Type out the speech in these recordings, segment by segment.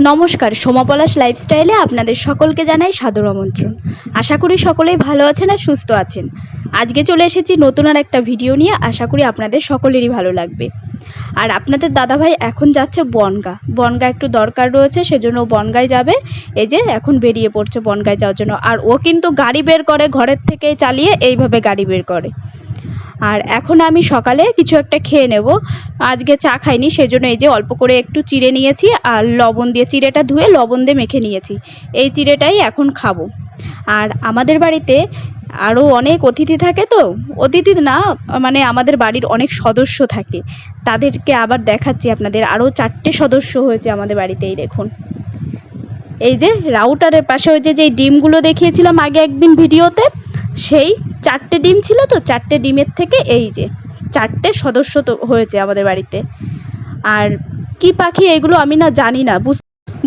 নমস্কার, সোমা পলাশ লাইফস্টাইলে আপনাদের সকলকে জানাই সাদর আমন্ত্রণ। আশা করি সকলেই ভালো আছেন আর সুস্থ আছেন। আজকে চলে এসেছি নতুন আর একটা ভিডিও নিয়ে। আশা করি আপনাদের সকলেরই ভালো লাগবে। আর আপনাদের দাদাভাই এখন যাচ্ছে বনগা একটু দরকার রয়েছে, সেজন্য বনগায় যাবে। এই যে এখন বেরিয়ে পড়ছে বনগায় যাওয়ার জন্য। আর ও কিন্তু গাড়ি বের করে, ঘরের থেকে চালিয়ে এইভাবে গাড়ি বের করে। আর এখন আমি সকালে কিছু একটা খেয়ে নেব। আজকে চা খাইনি, সেজন্য এই যে অল্প করে একটু চিড়ে নিয়েছি আর লবণ দিয়ে, চিড়েটা ধুয়ে লবণ দিয়ে মেখে নিয়েছি। এই চিড়েটাই এখন খাবো। আর আমাদের বাড়িতে আরও অনেক অতিথি থাকে, তো অতিথি না মানে আমাদের বাড়ির অনেক সদস্য থাকে, তাদেরকে আবার দেখাচ্ছি আপনাদের। আরও 4টে সদস্য হয়েছে আমাদের বাড়িতে। এই দেখুন, এই যে রাউটারের পাশে ওই যে ডিমগুলো দেখিয়েছিলাম আগে একদিন ভিডিওতে, সেই 4টে ডিম ছিল, তো 4টে ডিমের থেকে এই যে 4টে সদস্য তো হয়েছে আমাদের বাড়িতে। আর কি পাখি এগুলো আমি না জানি না,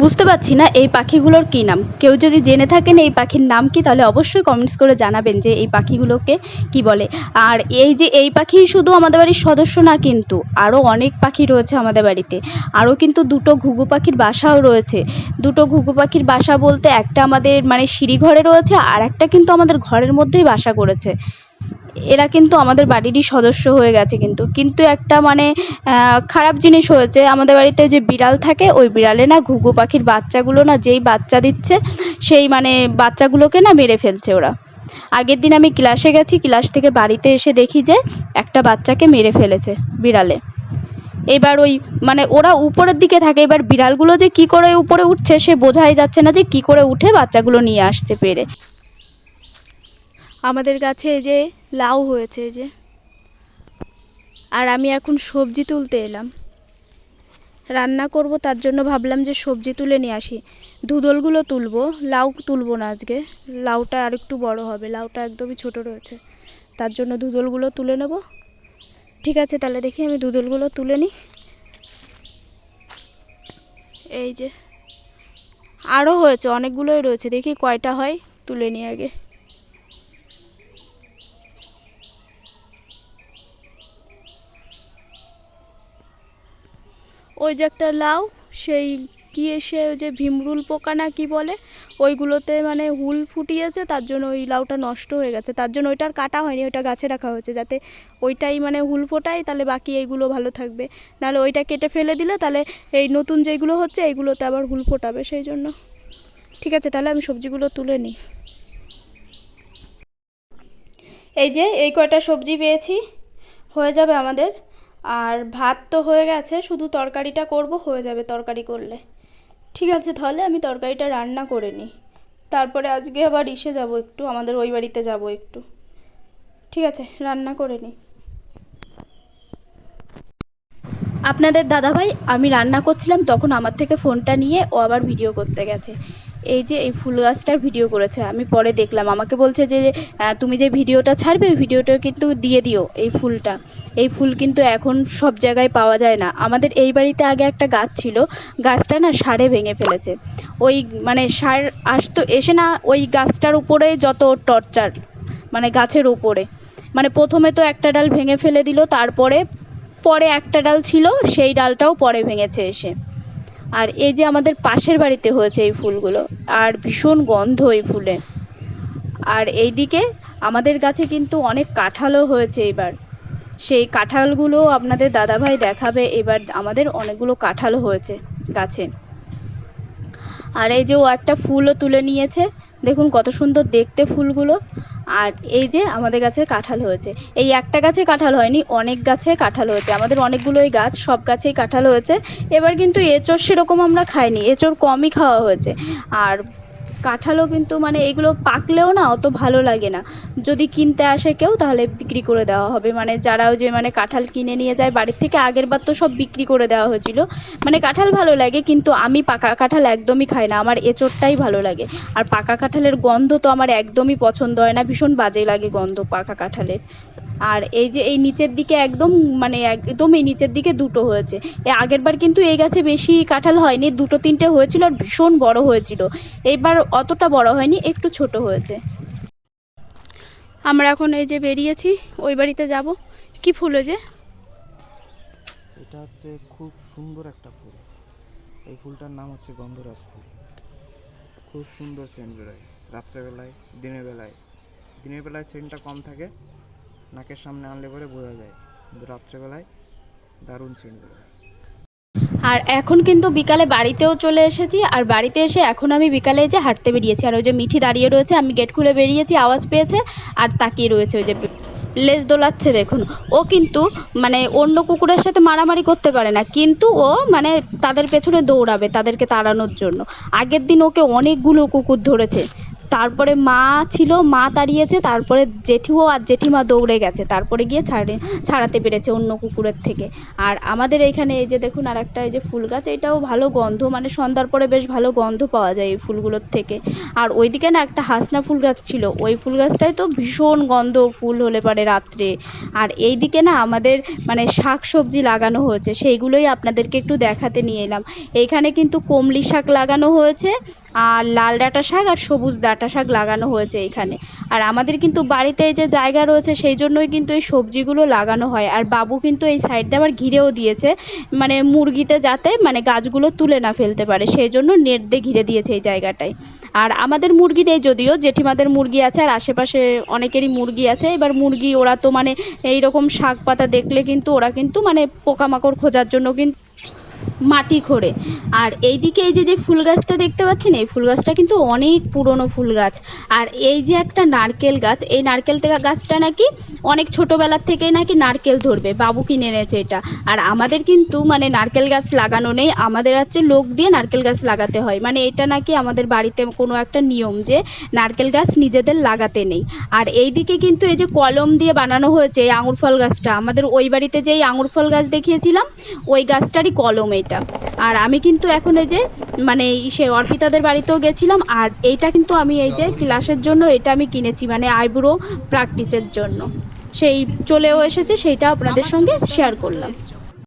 বুঝতে পারছি না এই পাখিগুলোর কী নাম। কেউ যদি জেনে থাকেন এই পাখির নাম কি, তাহলে অবশ্যই কমেন্টস করে জানাবেন যে এই পাখিগুলোকে কি বলে। আর এই যে এই পাখি শুধু আমাদের বাড়ির সদস্য না, কিন্তু আরও অনেক পাখি রয়েছে আমাদের বাড়িতে। আরও কিন্তু 2টো ঘুঘু পাখির বাসাও রয়েছে। 2টো ঘুঘু পাখির বাসা বলতে একটা আমাদের মানে সিঁড়িঘরে রয়েছে, আর একটা কিন্তু আমাদের ঘরের মধ্যেই বাসা করেছে। এরা কিন্তু আমাদের বাড়িরই সদস্য হয়ে গেছে। কিন্তু একটা মানে খারাপ জিনিস হয়েছে, আমাদের বাড়িতে যে বিড়াল থাকে, ওই বিড়ালে না ঘুঘু পাখির বাচ্চাগুলো না, যেই বাচ্চা দিচ্ছে সেই মানে বাচ্চাগুলোকে না মেরে ফেলছে ওরা। আগের দিন আমি ক্লাসে গেছি, ক্লাস থেকে বাড়িতে এসে দেখি যে একটা বাচ্চাকে মেরে ফেলেছে বিড়ালে। এবার ওই মানে ওরা উপরের দিকে থাকে, এবার বিড়ালগুলো যে কি করে উপরে উঠছে সে বোঝাই যাচ্ছে না যে কি করে উঠে বাচ্চাগুলো নিয়ে আসছে পেরে। আমাদের গাছে এই যে লাউ হয়েছে, এই যে। আর আমি এখন সবজি তুলতে এলাম, রান্না করব, তার জন্য ভাবলাম যে সবজি তুলে নিয়ে আসি। ধুদলগুলো তুলবো, লাউ তুলবো না আজকে। লাউটা আর একটু বড় হবে, লাউটা একদমই ছোট রয়েছে, তার জন্য ধুদলগুলো তুলে নেব। ঠিক আছে, তাহলে দেখি আমি ধুদলগুলো তুলে নিই। এই যে আরও হয়েছে, অনেকগুলোই রয়েছে, দেখি কয়টা হয়, তুলে নিই আগে। ওই যে একটা লাউ, সেই কি এসে ওই যে ভিমরুল পোকা না কি বলে, ওইগুলোতে মানে হুল ফুটিয়েছে, তার জন্য ওই লাউটা নষ্ট হয়ে গেছে। তার জন্য ওইটা আর কাটা হয়নি, ওইটা গাছে রাখা হয়েছে যাতে ওইটাই মানে হুল ফোটায়, তাহলে বাকি এইগুলো ভালো থাকবে। নাহলে ওইটা কেটে ফেলে দিলে তাহলে এই নতুন যেইগুলো হচ্ছে এইগুলোতে আবার হুল ফোটাবে, সেই জন্য। ঠিক আছে, তাহলে আমি সবজিগুলো তুলে নিই। এই যে এই কয়টা সবজি পেয়েছি, হয়ে যাবে আমাদের। আর ভাত তো হয়ে গেছে, শুধু তরকারিটা করব, হয়ে যাবে তরকারি করলে। ঠিক আছে, তাহলে আমি তরকারিটা রান্না করে নিই, তারপরে আজকে আবার ইসে যাব, একটু আমাদের ওই বাড়িতে যাব একটু। ঠিক আছে, রান্না করে নিই। আপনাদের দাদাভাই আমি রান্না করছিলাম তখন আমার থেকে ফোনটা নিয়ে ও আবার ভিডিও করতে গেছে। এই যে এই ফুল গাছটার ভিডিও করেছে, আমি পরে দেখলাম, আমাকে বলছে যে তুমি যে ভিডিওটা ছাড়বে ওই ভিডিওটা কিন্তু দিয়ে দিও এই ফুলটা। এই ফুল কিন্তু এখন সব জায়গায় পাওয়া যায় না। আমাদের এই বাড়িতে আগে একটা গাছ ছিল, গাছটা না ষাঁড়ে ভেঙে ফেলেছে। ওই মানে ষাঁড় আসতো এসে না ওই গাছটার উপরে যত টর্চার, মানে গাছের উপরে মানে প্রথমে তো একটা ডাল ভেঙে ফেলে দিল, তারপরে পরে একটা ডাল ছিল সেই ডালটাও পরে ভেঙেছে এসে। আর এই যে আমাদের পাশের বাড়িতে হয়েছে এই ফুলগুলো, আর ভীষণ গন্ধ এই ফুলে। আর এইদিকে আমাদের গাছে কিন্তু অনেক কাঁঠালও হয়েছে এবার, সেই কাঁঠালগুলো আপনাদের দাদাভাই দেখাবে। এবার আমাদের অনেকগুলো কাঁঠালও হয়েছে গাছে। আর এই যে ও একটা ফুলও তুলে নিয়েছে, দেখুন কত সুন্দর দেখতে ফুলগুলো। আর এই যে আমাদের গাছে কাঁঠাল হয়েছে, এই একটা গাছে কাঁঠাল হয়নি, অনেক গাছে কাঁঠাল হয়েছে, আমাদের অনেকগুলোই গাছ, সব গাছেই কাঁঠাল হয়েছে। এবার কিন্তু এঁচোড় সেরকম আমরা খাইনি, এঁচোড় কমই খাওয়া হয়েছে। আর কাঁঠালও কিন্তু মানে এগুলো পাকলেও না অত ভালো লাগে না, যদি কিনতে আসে কেউ তাহলে বিক্রি করে দেওয়া হবে। মানে যারা ওই যে মানে কাঁঠাল কিনে নিয়ে যায় বাড়ির থেকে, আগের বার তো সব বিক্রি করে দেওয়া হয়েছিল। মানে কাঁঠাল ভালো লাগে, কিন্তু আমি পাকা কাঁঠাল একদমই খাই না, আমার এঁচোড়টাই ভালো লাগে। আর পাকা কাঁঠালের গন্ধ তো আমার একদমই পছন্দ হয় না, ভীষণ বাজে লাগে গন্ধ পাকা কাঁঠালের। আর এই যে এই নিচের দিকে একদম মানে একদম এই নিচের দিকে 2টো হয়েছে। আগের বার কিন্তু এই গাছে বেশি কাঁঠাল হয়নি, 2টো 3টে হয়েছিল আর ভীষণ বড় হয়েছিল। এইবার অতটা বড় হয়নি, একটু ছোট হয়েছে। আমরা এখন এই যে বেরিয়েছি, ওই বাড়িতে যাব। কি ফুল যে এটা হচ্ছে খুব সুন্দর একটা ফুল। এই ফুলটার নাম হচ্ছে গন্ধরাজ ফুল। খুব সুন্দর সেন্ট বেরোয় রাত্রেবেলায়, দিনের বেলায় সেন্টটা কম থাকে, নাকের সামনে আনলে পরে বোঝা যায়, কিন্তু রাত্রেবেলায় দারুণ সেন্ট বেরোয়। আর এখন কিন্তু বিকালে বাড়িতেও চলে এসেছি, আর বাড়িতে এসে এখন আমি বিকালে যে হাঁটতে বেরিয়েছি, আর ওই যে মিঠি দাঁড়িয়ে রয়েছে, আমি গেট খুলে বেরিয়েছি, আওয়াজ পেয়েছে আর তাকিয়ে রয়েছে, ওই যে লেজ দোলাচ্ছে দেখুন। ও কিন্তু মানে অন্য কুকুরের সাথে মারামারি করতে পারে না, কিন্তু ও মানে তাদের পেছনে দৌড়াবে তাদেরকে তাড়ানোর জন্য। আগের দিন ওকে অনেকগুলো কুকুর ধরেছে, তারপরে মা ছিল, মা তাড়িয়েছে, তারপরে জেঠুও আর জেঠিমা দৌড়ে গেছে, তারপরে গিয়ে ছাড়াতে পেরেছে অন্য কুকুরের থেকে। আর আমাদের এইখানে এই যে দেখুন আর একটা এই যে ফুল গাছ, এটাও ভালো গন্ধ, মানে সন্ধ্যার পরে বেশ ভালো গন্ধ পাওয়া যায় এই ফুলগুলোর থেকে। আর ওইদিকে না একটা হাসনা ফুল গাছ ছিল, ওই ফুল গাছটায় তো ভীষণ গন্ধ ফুল হলে পারে রাত্রে। আর এইদিকে না আমাদের মানে শাক সবজি লাগানো হয়েছে, সেইগুলোই আপনাদেরকে একটু দেখাতে নিয়ে এলাম। এইখানে কিন্তু কমলি শাক লাগানো হয়েছে, আর লাল ডাঁটা শাক আর সবুজ ডাঁটা শাক লাগানো হয়েছে এইখানে। আর আমাদের কিন্তু বাড়িতে এই যে জায়গা রয়েছে, সেই জন্যই কিন্তু এই সবজিগুলো লাগানো হয়। আর বাবু কিন্তু এই সাইড দিয়ে আবার ঘিরেও দিয়েছে, মানে মুরগিতে যাতে মানে গাছগুলো তুলে না ফেলতে পারে, সেই জন্য নেট দিয়ে ঘিরে দিয়েছে এই জায়গাটায়। আর আমাদের মুরগি নেই, যদিও জেঠিমাদের মুরগি আছে, আর আশেপাশে অনেকেরই মুরগি আছে। এবার মুরগি ওরা তো মানে এই রকম শাক পাতা দেখলে কিন্তু ওরা কিন্তু মানে পোকামাকড় খোঁজার জন্য কিন্তু মাটি খোঁড়ে। আর এইদিকে এই যে ফুল গাছটা দেখতে পাচ্ছেন, এই ফুল গাছটা কিন্তু অনেক পুরনো ফুল গাছ। আর এই যে একটা নারকেল গাছ, এই নারকেল গাছটা নাকি অনেক ছোটোবেলার থেকেই নাকি নারকেল ধরবে, বাবু কিনে এনেছে এটা। আর আমাদের কিন্তু মানে নারকেল গাছ লাগানো নেই, আমাদের হচ্ছে লোক দিয়ে নারকেল গাছ লাগাতে হয়, মানে এটা নাকি আমাদের বাড়িতে কোনো একটা নিয়ম যে নারকেল গাছ নিজেদের লাগাতে নেই। আর এইদিকে কিন্তু এই যে কলম দিয়ে বানানো হয়েছে এই আঙুর ফল গাছটা, আমাদের ওই বাড়িতে যেই আঙুর ফল গাছ দেখিয়েছিলাম ওই গাছটারই কলম এটা। আর আমি কিন্তু এখন এই যে মানে সে অর্পিতাদের বাড়িতেও গেছিলাম, আর এইটা কিন্তু আমি এই যে ক্লাসের জন্য এটা আমি কিনেছি, মানে আইব্রো প্র্যাকটিসের জন্য, সেই চলেও এসেছে, সেইটা আপনাদের সঙ্গে শেয়ার করলাম।